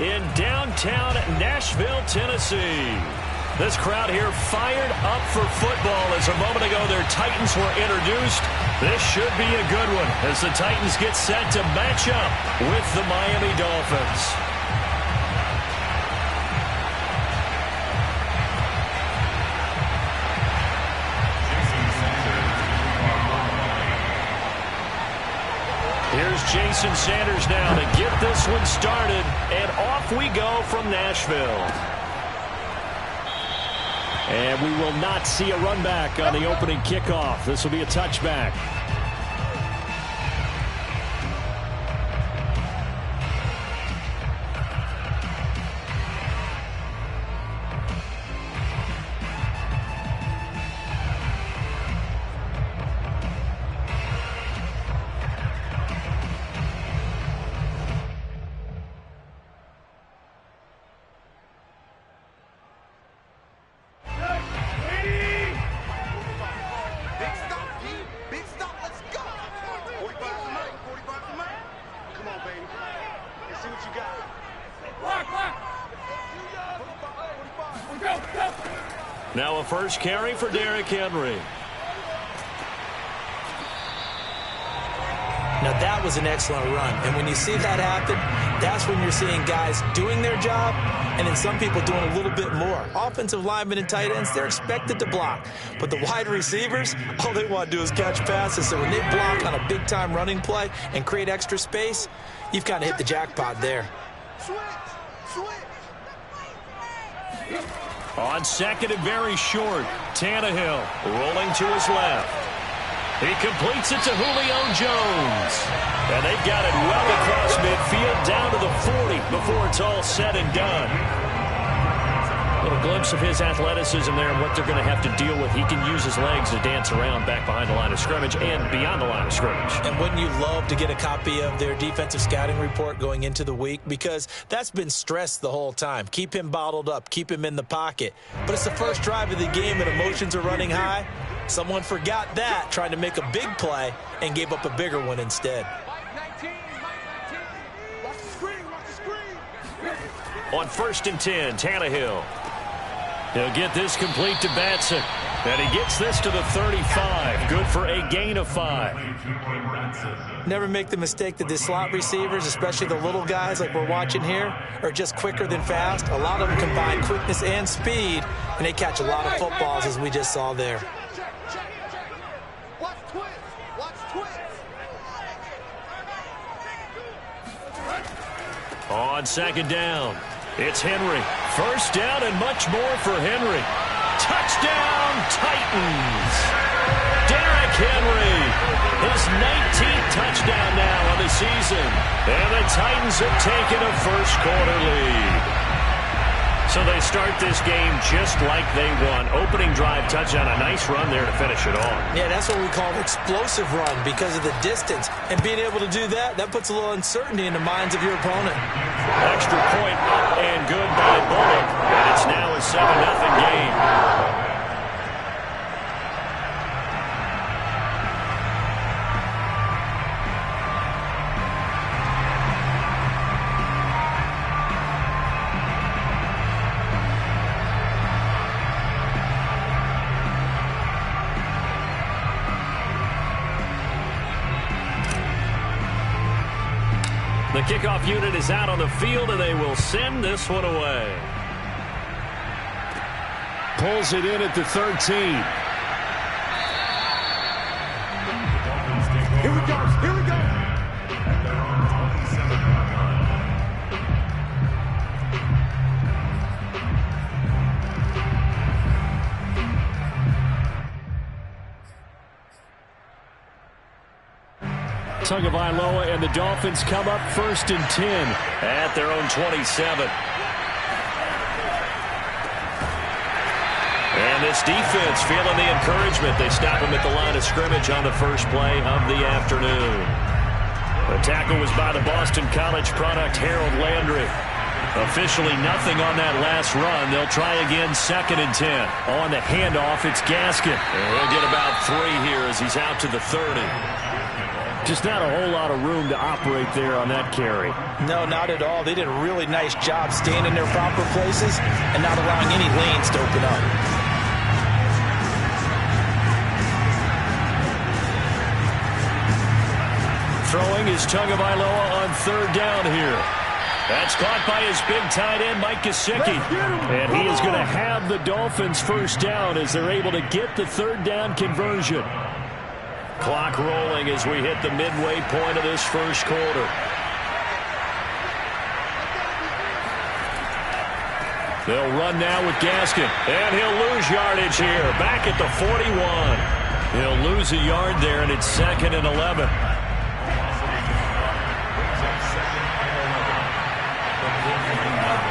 in downtown Nashville, Tennessee. This crowd here fired up for football as a moment ago their Titans were introduced. This should be a good one as the Titans get set to match up with the Miami Dolphins. Here's Jason Sanders now to get this one started, and off we go from Nashville. And we will not see a run back on the opening kickoff. This will be a touchback. Now a first carry for Derrick Henry. Now that was an excellent run. And when you see that happen, that's when you're seeing guys doing their job and then some people doing a little bit more. Offensive linemen and tight ends, they're expected to block. But the wide receivers, all they want to do is catch passes. So when they block on a big-time running play and create extra space, you've kind of hit the jackpot there. On second and very short, Tannehill rolling to his left. He completes it to Julio Jones. And they've got it well across midfield down to the 40 before it's all said and done. A little glimpse of his athleticism there and what they're going to have to deal with. He can use his legs to dance around back behind the line of scrimmage and beyond the line of scrimmage. And wouldn't you love to get a copy of their defensive scouting report going into the week? Because that's been stressed the whole time. Keep him bottled up. Keep him in the pocket. But it's the first drive of the game and emotions are running high. Someone forgot that, trying to make a big play, and gave up a bigger one instead. On 1st and 10, Tannehill. He'll get this complete to Batson. And he gets this to the 35. Good for a gain of 5. Never make the mistake that the slot receivers, especially the little guys like we're watching here, are just quicker than fast. A lot of them combine quickness and speed, and they catch a lot of footballs, as we just saw there. On second down, it's Henry. First down and much more for Henry. Touchdown, Titans. Derrick Henry, his 19th touchdown now of the season. And the Titans have taken a first quarter lead. So they start this game just like they won. Opening drive touchdown, a nice run there to finish it off. Yeah, that's what we call an explosive run because of the distance. And being able to do that, that puts a little uncertainty in the minds of your opponent. Extra point up and good by Bullock. And it's now a 7-0 game. The kickoff unit is out on the field, and they will send this one away. Pulls it in at the 13. Here we go. Here we go. Tagovailoa and the Dolphins come up 1st and 10 at their own 27. And this defense feeling the encouragement. They stop him at the line of scrimmage on the first play of the afternoon. The tackle was by the Boston College product, Harold Landry. Officially nothing on that last run. They'll try again 2nd and 10. On the handoff, it's Gaskin. And he'll get about 3 here as he's out to the 30. Just not a whole lot of room to operate there on that carry. No, not at all. They did a really nice job staying in their proper places and not allowing any lanes to open up. Throwing is Tagovailoa on third down here. That's caught by his big tight end, Mike Gesicki. And he is going to have the Dolphins first down as they're able to get the third down conversion. Clock rolling as we hit the midway point of this first quarter. They'll run now with Gaskin. And he'll lose yardage here. Back at the 41. He'll lose a yard there, and it's 2nd and 11.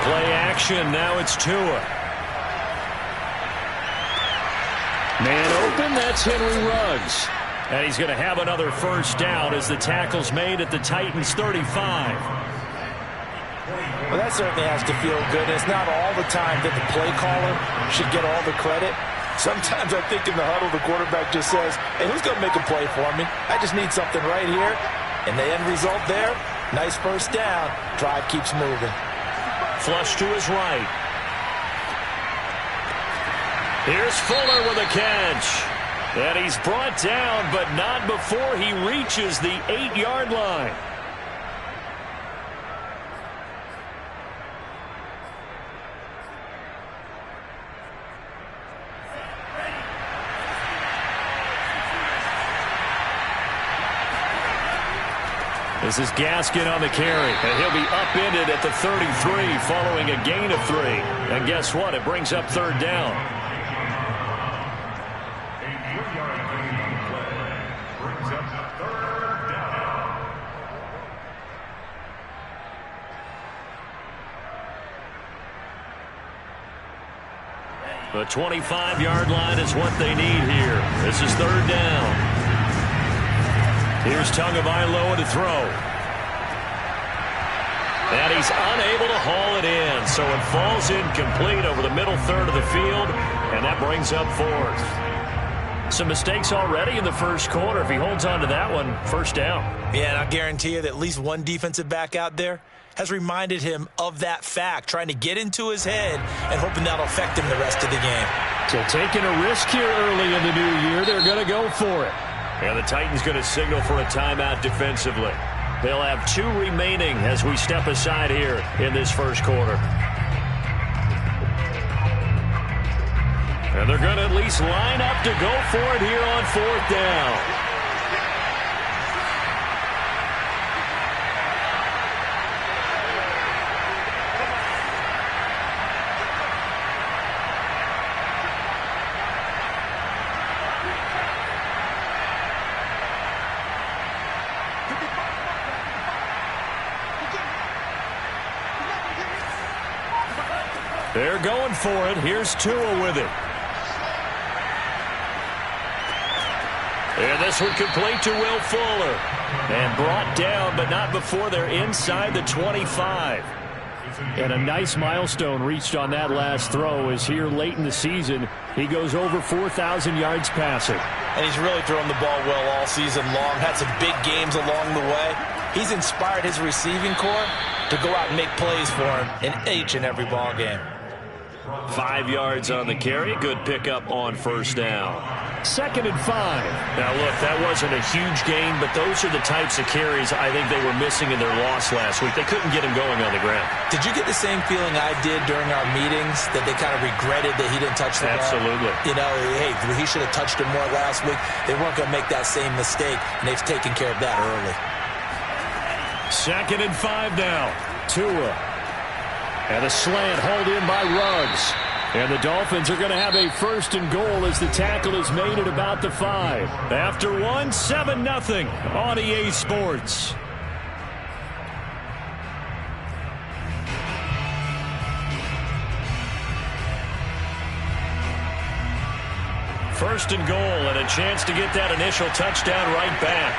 Play action. Now it's Tua. Man open. That's Henry Ruggs. And he's going to have another first down as the tackle's made at the Titans' 35. Well, that certainly has to feel good. It's not all the time that the play caller should get all the credit. Sometimes I think in the huddle, the quarterback just says, hey, who's going to make a play for me? I just need something right here. And the end result there, nice first down. Drive keeps moving. Flush to his right. Here's Fuller with a catch. And he's brought down, but not before he reaches the 8-yard line. This is Gaskin on the carry, and he'll be upended at the 33 following a gain of 3. And guess what? It brings up third down. The 25-yard line is what they need here. This is third down. Here's Tagovailoa to throw. And he's unable to haul it in, so it falls incomplete over the middle third of the field, and that brings up 4th. Some mistakes already in the first quarter. If he holds on to that one, first down. Yeah, and I guarantee you that at least one defensive back out there has reminded him of that fact, trying to get into his head and hoping that'll affect him the rest of the game. So taking a risk here early in the new year, they're going to go for it. And the Titans going to signal for a timeout defensively. They'll have 2 remaining as we step aside here in this first quarter. And they're going to at least line up to go for it here on 4th down. They're going for it. Here's Tua with it. And this one complete to Will Fuller. And brought down, but not before they're inside the 25. And a nice milestone reached on that last throw as here late in the season, he goes over 4,000 yards passing. And he's really thrown the ball well all season long. Had some big games along the way. He's inspired his receiving corps to go out and make plays for him in each and every ball game. 5 yards on the carry. Good pickup on first down. 2nd and 5. Now, look, that wasn't a huge gain, but those are the types of carries I think they were missing in their loss last week. They couldn't get him going on the ground. Did you get the same feeling I did during our meetings, that they kind of regretted that he didn't touch the ball? Absolutely. You know, hey, he should have touched him more last week. They weren't going to make that same mistake, and they've taken care of that early. 2nd and 5 now. Tua. And a slant hauled in by Ruggs. And the Dolphins are going to have a 1st and goal as the tackle is made at about the 5. After 1, 7-0 on EA Sports. First and goal, and a chance to get that initial touchdown right back.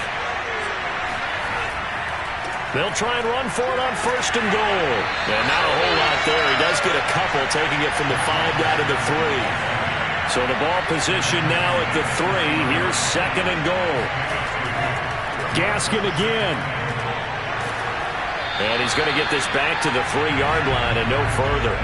They'll try and run for it on 1st and goal. And not a whole lot there. He does get a couple, taking it from the 5 down to the 3. So the ball position now at the 3. Here's 2nd and goal. Gaskin again. And he's going to get this back to the 3-yard line and no further.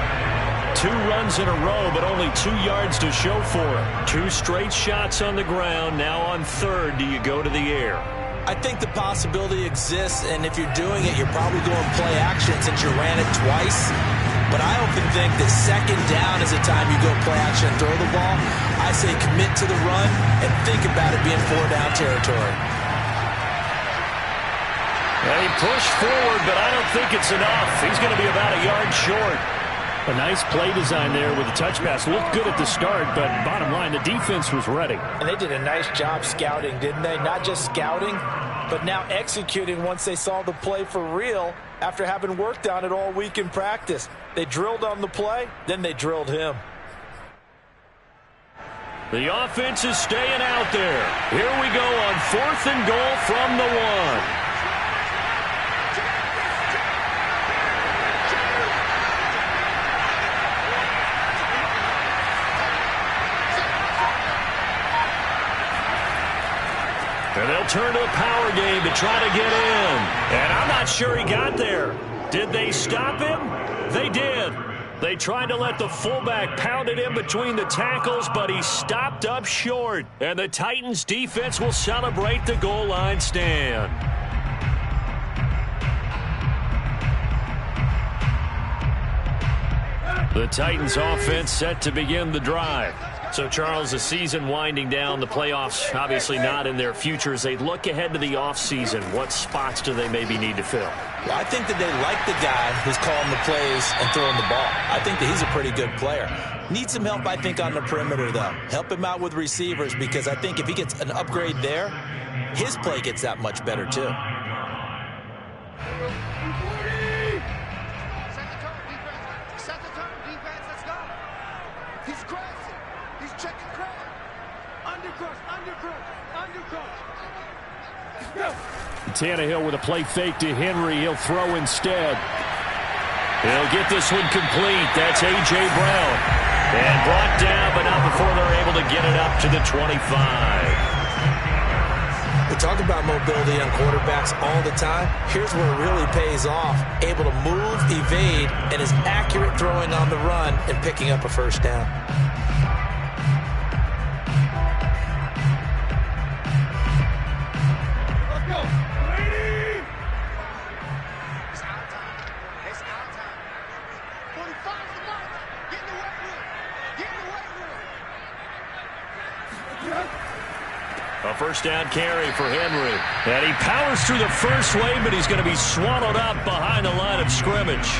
2 runs in a row, but only 2 yards to show for it. 2 straight shots on the ground. Now on 3rd, do you go to the air? I think the possibility exists, and if you're doing it, you're probably going play action since you ran it twice. But I often think that 2nd down is the time you go play action and throw the ball. I say commit to the run and think about it being 4-down territory. And he pushed forward, but I don't think it's enough. He's going to be about a yard short. A nice play design there with the touch pass. Looked good at the start, but bottom line, the defense was ready. And they did a nice job scouting, didn't they? Not just scouting, but now executing once they saw the play for real after having worked on it all week in practice. They drilled on the play, then they drilled him. The offense is staying out there. Here we go on 4th and goal from the 1. And they'll turn to the power game to try to get in. And I'm not sure he got there. Did they stop him? They did. They tried to let the fullback pound it in between the tackles, but he stopped up short. And the Titans defense will celebrate the goal line stand. The Titans offense set to begin the drive. So, Charles, the season winding down, the playoffs obviously not in their future. As they look ahead to the offseason, what spots do they maybe need to fill? Well, I think that they like the guy who's calling the plays and throwing the ball. I think that he's a pretty good player. Needs some help, I think, on the perimeter, though. Help him out with receivers, because I think if he gets an upgrade there, his play gets that much better, too. Tannehill with a play fake to Henry. He'll throw instead. He'll get this one complete. That's A.J. Brown. And brought down, but not before they're able to get it up to the 25. We talk about mobility on quarterbacks all the time. Here's where it really pays off. Able to move, evade, and is accurate throwing on the run and picking up a 1st down. A 1st down carry for Henry. And he powers through the first wave, but he's going to be swallowed up behind the line of scrimmage.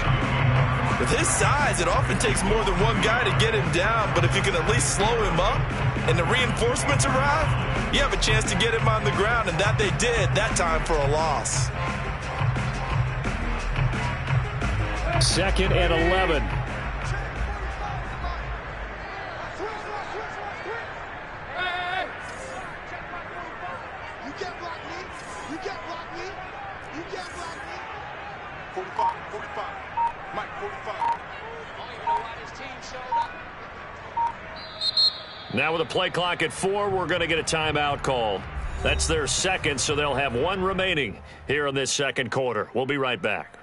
With his size, it often takes more than one guy to get him down, but if you can at least slow him up and the reinforcements arrive, you have a chance to get him on the ground, and that they did that time for a loss. 2nd and 11. Now with a play clock at 4, we're going to get a timeout called. That's their 2nd, so they'll have 1 remaining here in this 2nd quarter. We'll be right back.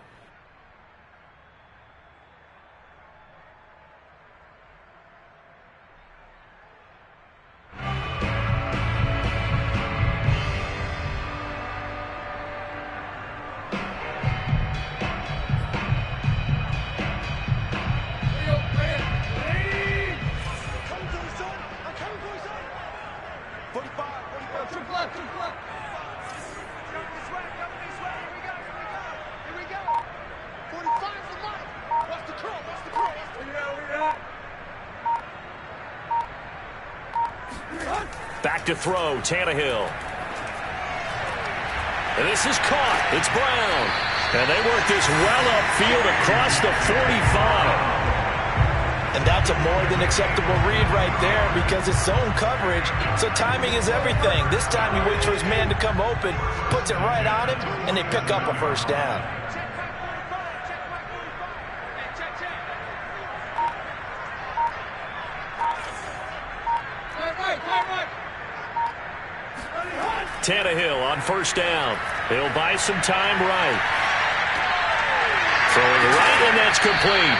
Back to throw, Tannehill. And this is caught. It's Brown. And they work this well upfield across the 45. And that's a more than acceptable read right there because it's zone coverage, so timing is everything. This time he waits for his man to come open, puts it right on him, and they pick up a 1st down. Tannehill on first down. He'll buy some time right. Throwing right, and that's complete.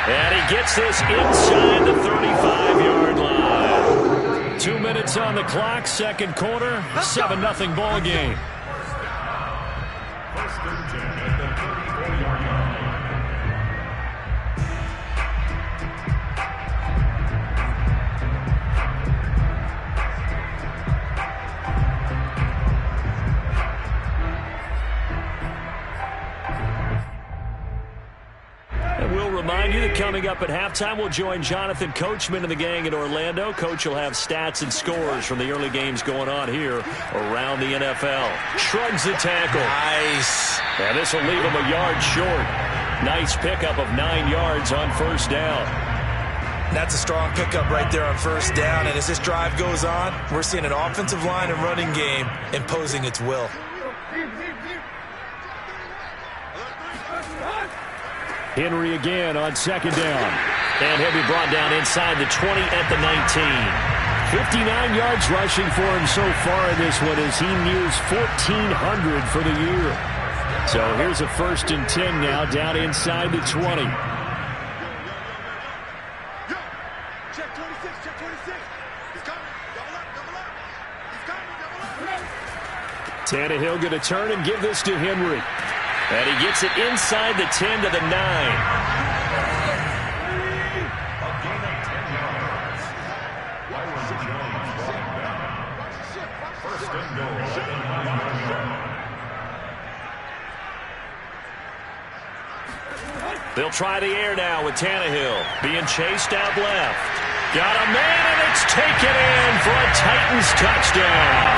And he gets this inside the 35-yard line. 2 minutes on the clock, second quarter, 7-0 ball game. Remind you that coming up at halftime, we'll join Jonathan Coachman and the gang in Orlando. Coach will have stats and scores from the early games going on here around the NFL. Shrugs the tackle. Nice. And this will leave him a yard short. Nice pickup of 9 yards on first down. That's a strong pickup right there on first down. And as this drive goes on, we're seeing an offensive line and running game imposing its will. Henry again on second down. And he'll be brought down inside the 20 at the 19. 59 yards rushing for him so far in this one as he nears 1,400 for the year. So here's a 1st and 10 now down inside the 20. Check 26, check 26. He's coming. Double up, double up. He's coming, double up. Tannehill going to turn and give this to Henry. And he gets it inside the 10 to the 9. They'll try the air now with Tannehill. Being chased out left. Got a man, and it's taken in for a Titans touchdown.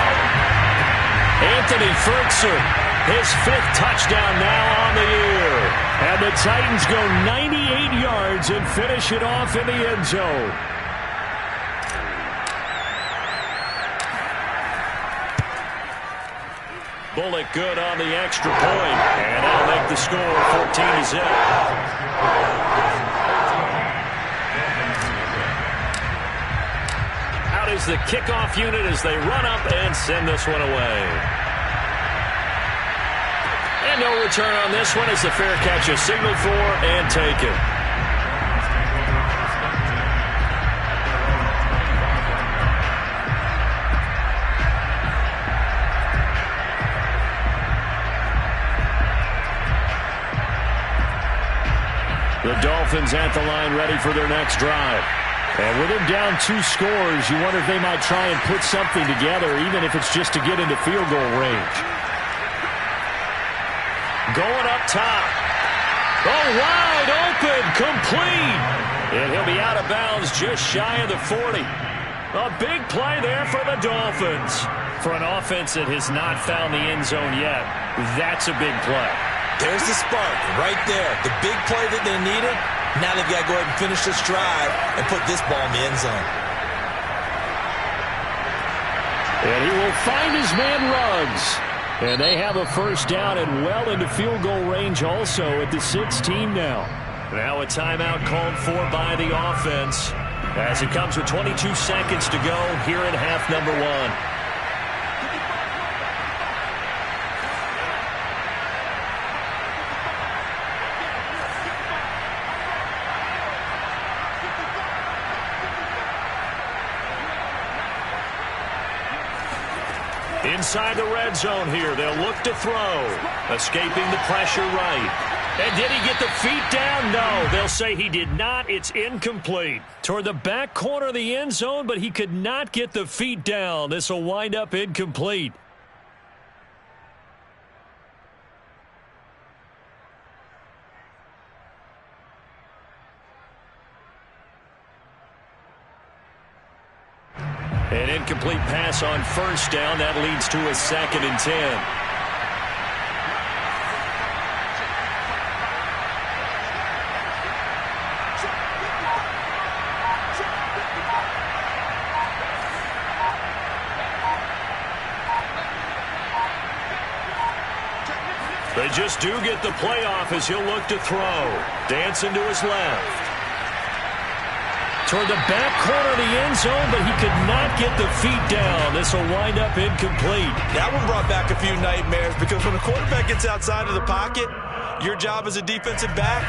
Anthony Ferguson. His 5th touchdown now on the year. And the Titans go 98 yards and finish it off in the end zone. Bullock good on the extra point. And that'll make the score 14-0. Out is the kickoff unit as they run up and send this one away. And no return on this one as the fair catch is signaled for and taken. The Dolphins at the line ready for their next drive. And with them down 2 scores, you wonder if they might try and put something together, even if it's just to get into field goal range. Going up top. Oh, wide open, complete. And he'll be out of bounds just shy of the 40. A big play there for the Dolphins. For an offense that has not found the end zone yet, that's a big play. There's the spark right there. The big play that they needed. Now they've got to go ahead and finish this drive and put this ball in the end zone. And he will find his man Ruggs. And they have a first down and well into field goal range also at the 16 now. Now a timeout called for by the offense as it comes with 22 seconds to go here in half number 1. Inside the red zone here, they'll look to throw. Escaping the pressure right. And did he get the feet down? No, they'll say he did not. It's incomplete. Toward the back corner of the end zone, but he could not get the feet down. This will wind up incomplete. An incomplete pass on first down. That leads to a 2nd and 10. They just do get the playoff as he'll look to throw. Dancing to his left. toward the back corner of the end zone, but he could not get the feet down. This will wind up incomplete. That one brought back a few nightmares because when a quarterback gets outside of the pocket, your job as a defensive back,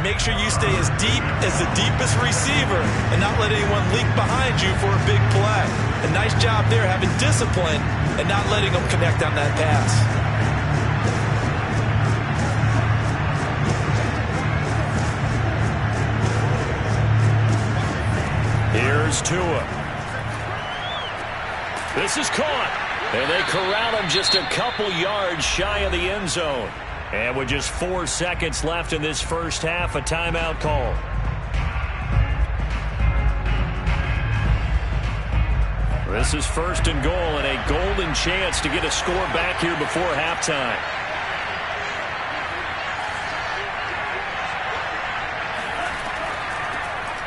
make sure you stay as deep as the deepest receiver and not let anyone leak behind you for a big play. A nice job there having discipline and not letting them connect on that pass. Here's Tua. This is caught. And they corral him just a couple yards shy of the end zone. And with just 4 seconds left in this first half, a timeout call. This is 1st and goal and a golden chance to get a score back here before halftime.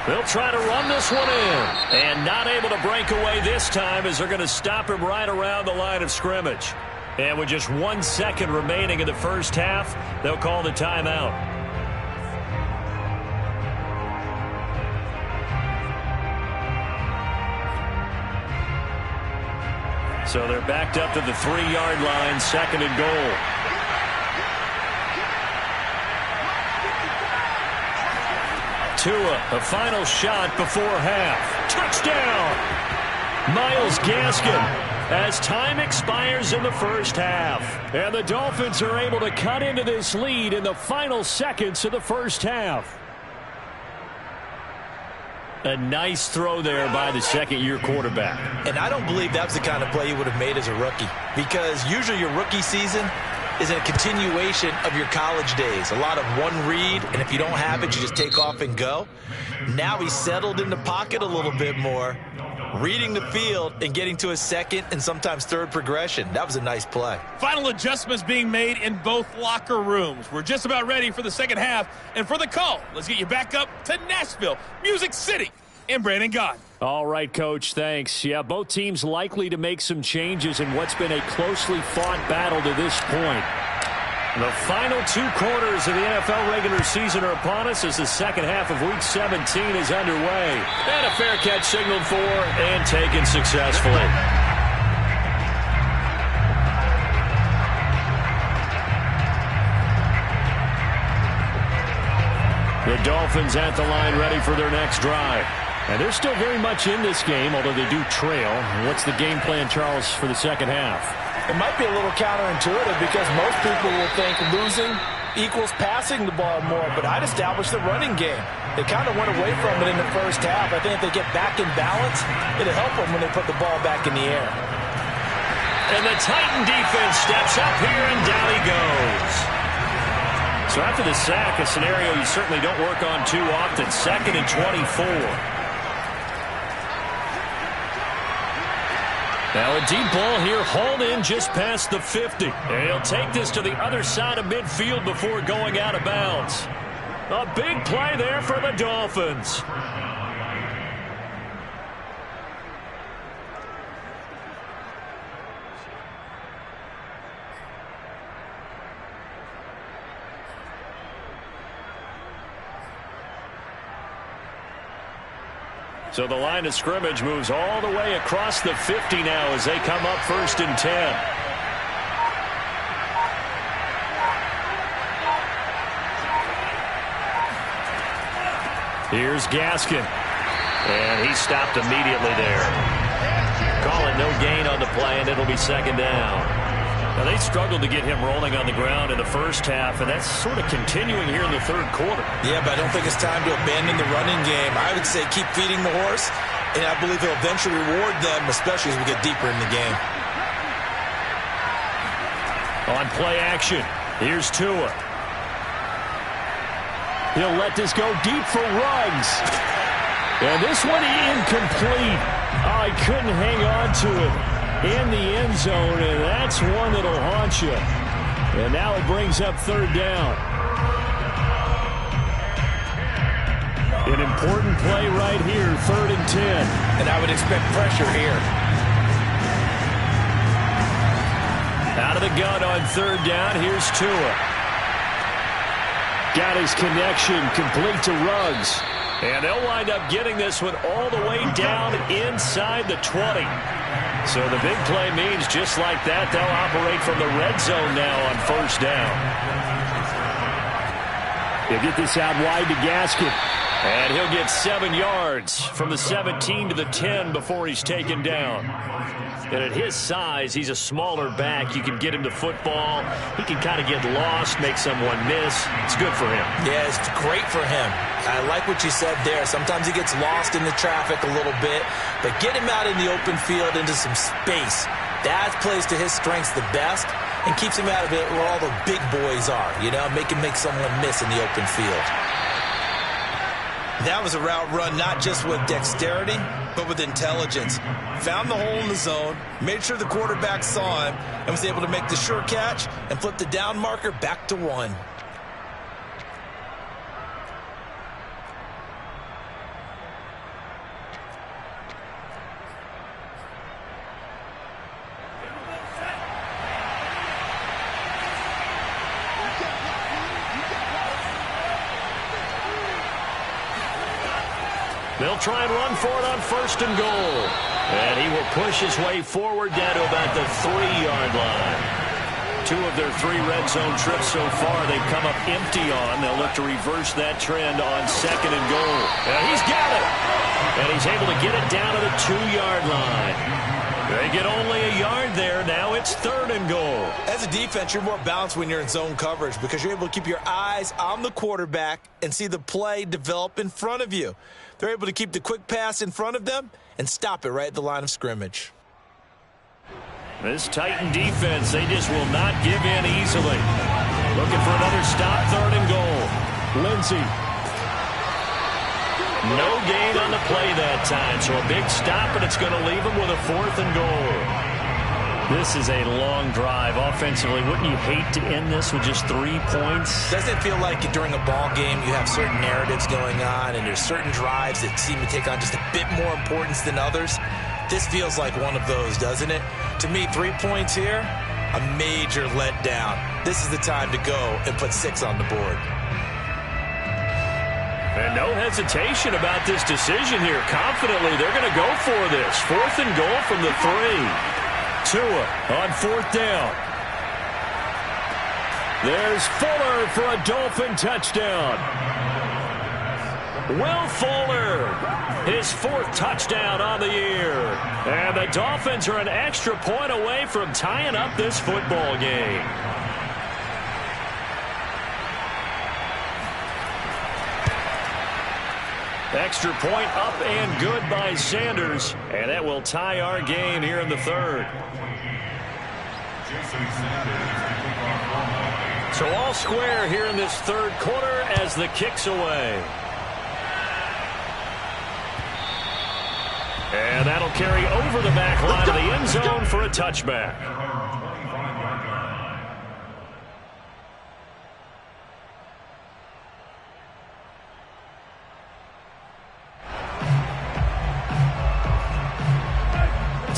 They'll try to run this one in. And not able to break away this time as they're going to stop him right around the line of scrimmage. And with just 1 second remaining in the first half, they'll call the timeout. So they're backed up to the 3-yard line, 2nd and goal. Tua, a final shot before half. Touchdown! Myles Gaskin, as time expires in the first half. And the Dolphins are able to cut into this lead in the final seconds of the first half. A nice throw there by the second-year quarterback. And I don't believe that was the kind of play he would have made as a rookie, because usually your rookie season is a continuation of your college days. A lot of one read, and if you don't have it, you just take off and go. Now he's settled in the pocket a little bit more, reading the field and getting to a second and sometimes third progression. That was a nice play. Final adjustments being made in both locker rooms. We're just about ready for the second half. And for the call, let's get you back up to Nashville, Music City, and Brandon Gott. All right, Coach, thanks. Yeah, both teams likely to make some changes in what's been a closely fought battle to this point. The final 2 quarters of the NFL regular season are upon us as the second half of Week 17 is underway. And a fair catch signaled for and taken successfully. The Dolphins at the line ready for their next drive. And they're still very much in this game, although they do trail. What's the game plan, Charles, for the second half? It might be a little counterintuitive because most people will think losing equals passing the ball more, but I'd establish the running game. They kind of went away from it in the first half. I think if they get back in balance, it'll help them when they put the ball back in the air. And the Titan defense steps up here, and down he goes. So after the sack, a scenario you certainly don't work on too often. 2nd and 24. Now a deep ball here, hauled in just past the 50. And he'll take this to the other side of midfield before going out of bounds. A big play there for the Dolphins. So the line of scrimmage moves all the way across the 50 now as they come up 1st and 10. Here's Gaskin. And he stopped immediately there. Call it no gain on the play, and it'll be 2nd down. Now, they struggled to get him rolling on the ground in the first half, and that's sort of continuing here in the 3rd quarter. Yeah, but I don't think it's time to abandon the running game. I would say keep feeding the horse, and I believe he'll eventually reward them, especially as we get deeper in the game. On play action, here's Tua. He'll let this go deep for Ruggs. And this one incomplete. Oh, he couldn't hang on to it in the end zone, and that's one that'll haunt you. And now it brings up 3rd down. An important play right here, 3rd and 10. And I would expect pressure here. Out of the gun on 3rd down, here's Tua. Got his connection complete to Ruggs. And they'll wind up getting this one all the way down inside the 20. So the big play means just like that, they'll operate from the red zone now on first down. He'll get this out wide to Gaskin. And he'll get 7 yards from the 17 to the 10 before he's taken down. And at his size, he's a smaller back. You can get him to football. He can kind of get lost, make someone miss. It's good for him. Yeah, it's great for him. I like what you said there. Sometimes he gets lost in the traffic a little bit, but get him out in the open field into some space. That plays to his strengths the best and keeps him out of it where all the big boys are, you know, make him make someone miss in the open field. That was a route run not just with dexterity, but with intelligence. Found the hole in the zone, made sure the quarterback saw him, and was able to make the sure catch and flip the down marker back to 1. They'll try and run for it on first and goal. And he will push his way forward down to about the 3-yard line. 2 of their 3 red zone trips so far they've come up empty on. They'll look to reverse that trend on second and goal. And he's got it. And he's able to get it down to the 2-yard line. They get only a yard there. Now it's third and goal. As a defense, you're more balanced when you're in zone coverage because you're able to keep your eyes on the quarterback and see the play develop in front of you. They're able to keep the quick pass in front of them and stop it right at the line of scrimmage. This Titan defense, they just will not give in easily. Looking for another stop, third and goal. Lindsey. No gain on the play that time, so a big stop, and it's going to leave them with a 4th and goal. This is a long drive offensively. Wouldn't you hate to end this with just 3 points? Doesn't it feel like during a ball game you have certain narratives going on and there's certain drives that seem to take on just a bit more importance than others? This feels like one of those, doesn't it? To me, 3 points here, a major letdown. This is the time to go and put 6 on the board. And no hesitation about this decision here. Confidently, they're going to go for this. 4th and goal from the 3. Tua on 4th down. There's Fuller for a Dolphin touchdown. Will Fuller, his 4th touchdown on the year. And the Dolphins are an extra point away from tying up this football game. Extra point up and good by Sanders. And that will tie our game here in the 3rd. So all square here in this 3rd quarter as the kick's away. And that'll carry over the back line of the end zone for a touchback.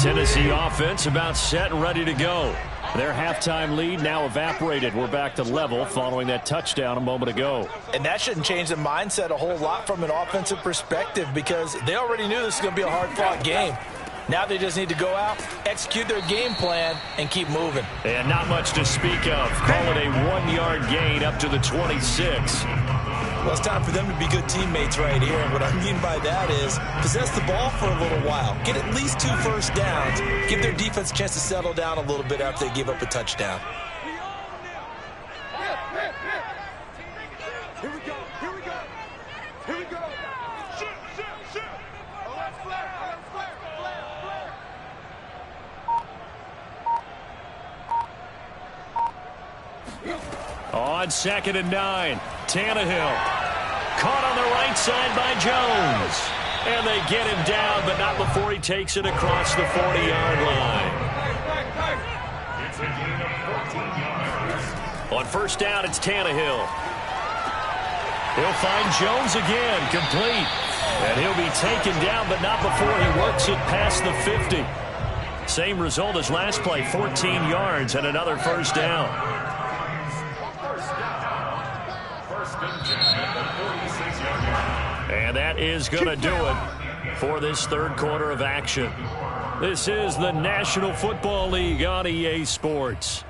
Tennessee offense about set and ready to go. Their halftime lead now evaporated. We're back to level following that touchdown a moment ago. And that shouldn't change the mindset a whole lot from an offensive perspective because they already knew this was going to be a hard-fought game. Now they just need to go out, execute their game plan, and keep moving. And not much to speak of. Call it a 1-yard gain up to the 26. Well, it's time for them to be good teammates right here. And what I mean by that is possess the ball for a little while. Get at least 2 first downs. Give their defense a chance to settle down a little bit after they give up a touchdown. Here we go. Here we go. Here we go. Shoot, shoot, shoot. Oh, let's flare. Let's flare. On 2nd and 9, Tannehill. Caught on the right side by Jones. And they get him down, but not before he takes it across the 40-yard line. On first down, it's Tannehill. He'll find Jones again, complete. And he'll be taken down, but not before he works it past the 50. Same result as last play, 14 yards and another first down. And And that is going to do it for this third quarter of action. This is the National Football League on EA Sports.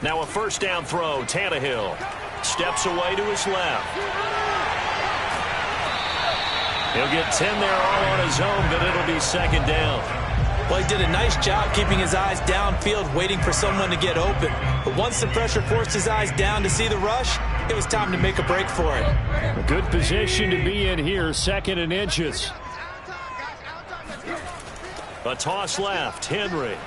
Now a first down throw. Tannehill steps away to his left. He'll get 10 there all on his own, but it'll be second down. Well, he did a nice job keeping his eyes downfield, waiting for someone to get open. But once the pressure forced his eyes down to see the rush, it was time to make a break for it. A good position to be in here, 2nd and inches. A toss left. Henry.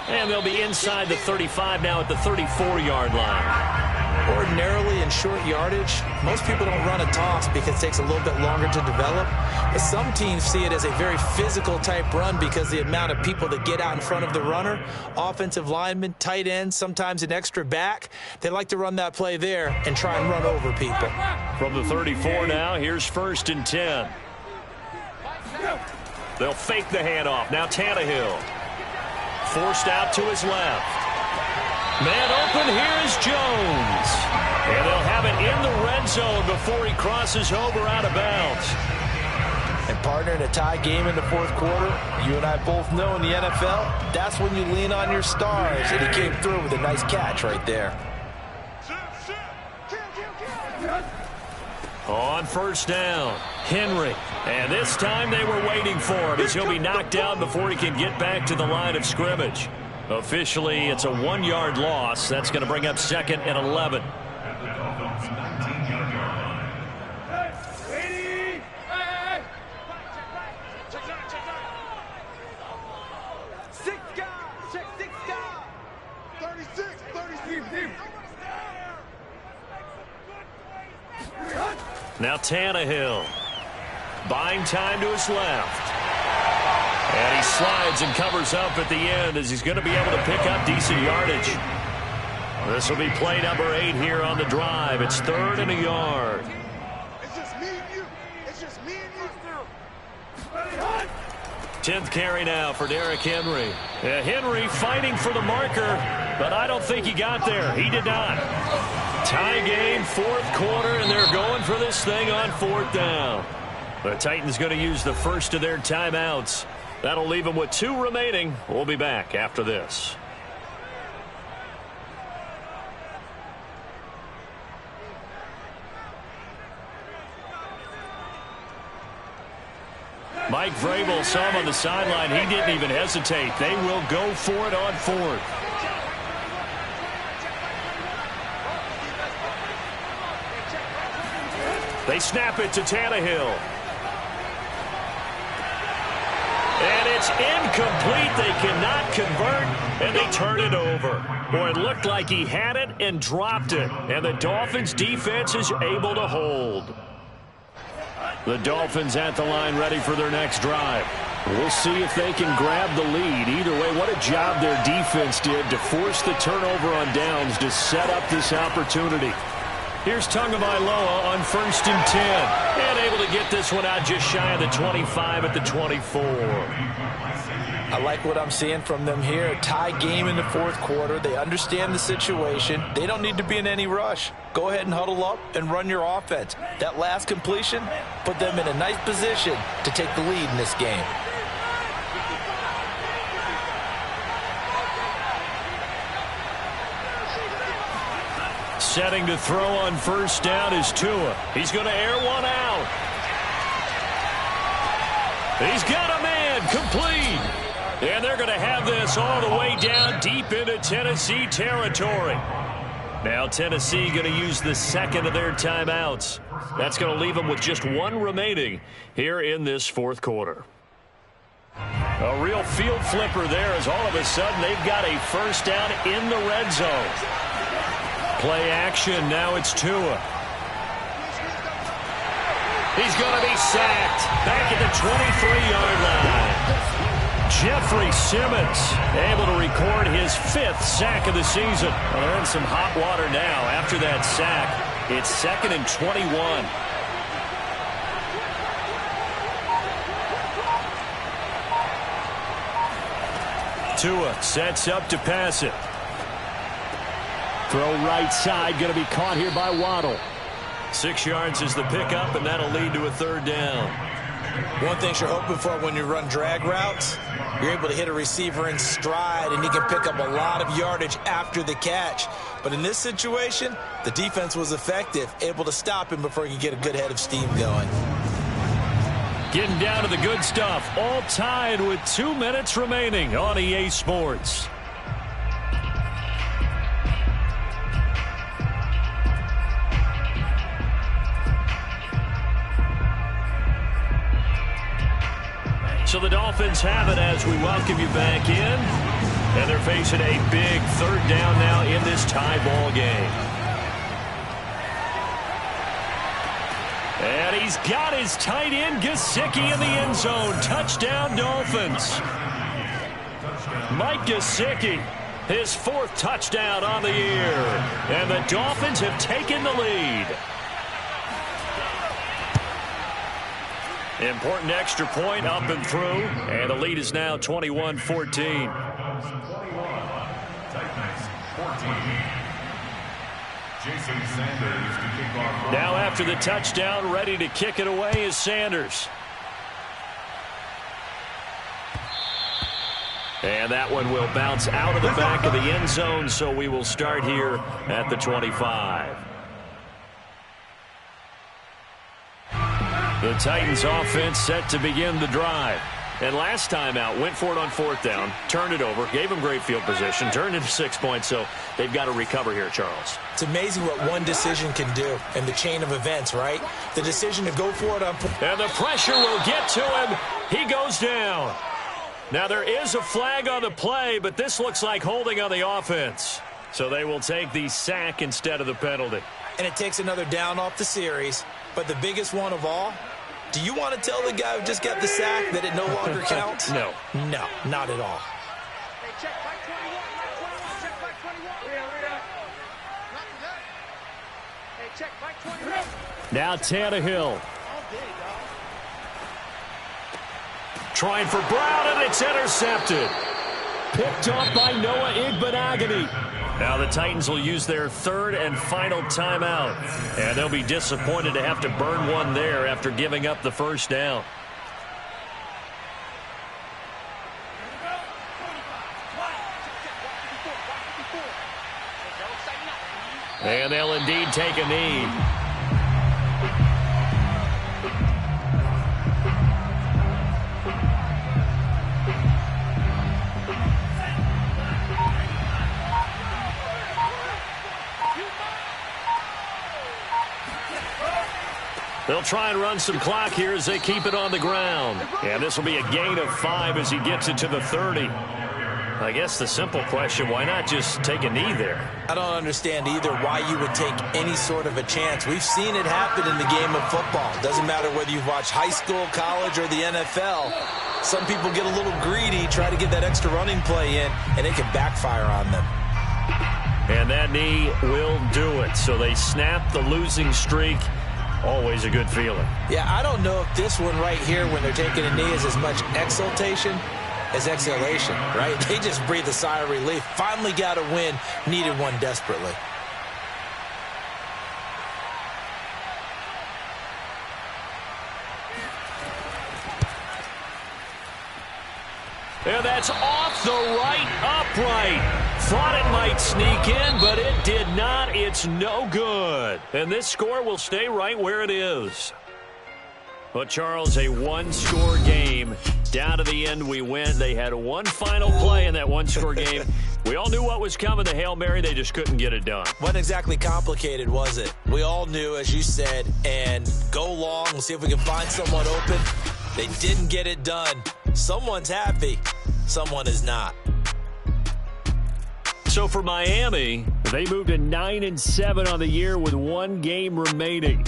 And they'll be inside the 35 now at the 34-yard line. Ordinarily in short yardage, most people don't run a toss because it takes a little bit longer to develop. But some teams see it as a very physical type run because the amount of people that get out in front of the runner, offensive linemen, tight ends, sometimes an extra back, they like to run that play there and try and run over people. From the 34 now, here's 1st and 10. They'll fake the handoff. Now Tannehill. Forced out to his left. Man open, here is Jones. And they'll have it in the red zone before he crosses over out of bounds. And partner, in a tie game in the fourth quarter, you and I both know in the NFL, that's when you lean on your stars. And he came through with a nice catch right there. On first down, Henry. And this time they were waiting for him as he'll be knocked down before he can get back to the line of scrimmage. Officially, it's a 1-yard loss. That's going to bring up 2nd and 11. Now Tannehill. Buying time to his left. And he slides and covers up at the end as he's going to be able to pick up decent yardage. This will be play number 8 here on the drive. It's 3rd and a yard. It's just me and you. It's just me and you. 10th carry now for Derrick Henry. Henry fighting for the marker, but I don't think he got there. He did not. Tie game, 4th quarter, and they're going for this thing on 4th down. The Titans going to use the first of their timeouts. That'll leave them with 2 remaining. We'll be back after this. Mike Vrabel saw him on the sideline. He didn't even hesitate. They will go for it on 4th. They snap it to Tannehill. And it's incomplete. They cannot convert, and they turn it over. Boy, it looked like he had it and dropped it. And the Dolphins' defense is able to hold. The Dolphins at the line ready for their next drive. We'll see if they can grab the lead. Either way, what a job their defense did to force the turnover on downs to set up this opportunity. Here's Tagovailoa on 1st and 10. And able to get this one out just shy of the 25 at the 24. I like what I'm seeing from them here. A tie game in the 4th quarter. They understand the situation. They don't need to be in any rush. Go ahead and huddle up and run your offense. That last completion put them in a nice position to take the lead in this game. Setting to throw on 1st down is Tua. He's going to air one out. He's got a man complete. And they're going to have this all the way down deep into Tennessee territory. Now Tennessee going to use the 2nd of their timeouts. That's going to leave them with just 1 remaining here in this 4th quarter. A real field flipper there as all of a sudden they've got a 1st down in the red zone. Play action. Now it's Tua. He's going to be sacked back at the 23-yard line. Jeffrey Simmons able to record his 5th sack of the season. Well, they're in some hot water now. After that sack, it's 2nd and 21. Tua sets up to pass it. Throw right side, going to be caught here by Waddle. 6 yards is the pickup, and that'll lead to a 3rd down. One thing you're hoping for when you run drag routes, you're able to hit a receiver in stride, and he can pick up a lot of yardage after the catch. But in this situation, the defense was effective, able to stop him before he could get a good head of steam going. Getting down to the good stuff, all tied with 2 minutes remaining on EA Sports. So the Dolphins have it as we welcome you back in. And they're facing a big 3rd down now in this tie ball game. And he's got his tight end Gesicki in the end zone. Touchdown Dolphins. Mike Gesicki, his 4th touchdown on the year. And the Dolphins have taken the lead. Important extra point up and through, and the lead is now 21-14. Now after the touchdown, ready to kick it away is Sanders. And that one will bounce out of the back of the end zone, so we will start here at the 25. The Titans offense set to begin the drive. And last time out, went for it on 4th down, turned it over, gave them great field position, turned into 6 points, so they've got to recover here, Charles. It's amazing what one decision can do in the chain of events, right? The decision to go for it on... And the pressure will get to him. He goes down. Now there is a flag on the play, but this looks like holding on the offense. So they will take the sack instead of the penalty. And it takes another down off the series. But the biggest one of all, do you want to tell the guy who just got the sack that it no longer counts? No. No, not at all. Hey, check back 21. Check back 21. Not today. Hey, check back 21. Now Tannehill. Trying for Brown, and it's intercepted. Picked up by Noah Igbenogany. Now the Titans will use their 3rd and final timeout. And they'll be disappointed to have to burn one there after giving up the 1st down. And they'll indeed take a knee. They'll try and run some clock here as they keep it on the ground. And this will be a gain of 5 as he gets it to the 30. I guess the simple question, why not just take a knee there? I don't understand either why you would take any sort of a chance. We've seen it happen in the game of football. Doesn't matter whether you've watched high school, college, or the NFL. Some people get a little greedy, try to get that extra running play in, and it can backfire on them. And that knee will do it. So they snap the losing streak. Always a good feeling. Yeah, I don't know if this one right here, when they're taking a knee, is as much exultation as exhalation, right? They just breathe a sigh of relief. Finally got a win, needed one desperately. And that's off the right upright. Thought it might sneak in, but it did not. It's no good. And this score will stay right where it is. But, Charles, a one-score game. Down to the end we went. They had one final play in that one-score game. We all knew what was coming, the Hail Mary. They just couldn't get it done. Wasn't exactly complicated, was it? We all knew, as you said, and go long and see if we can find someone open. They didn't get it done. Someone's happy. Someone is not. So for Miami, they moved to 9-7 on the year with one game remaining.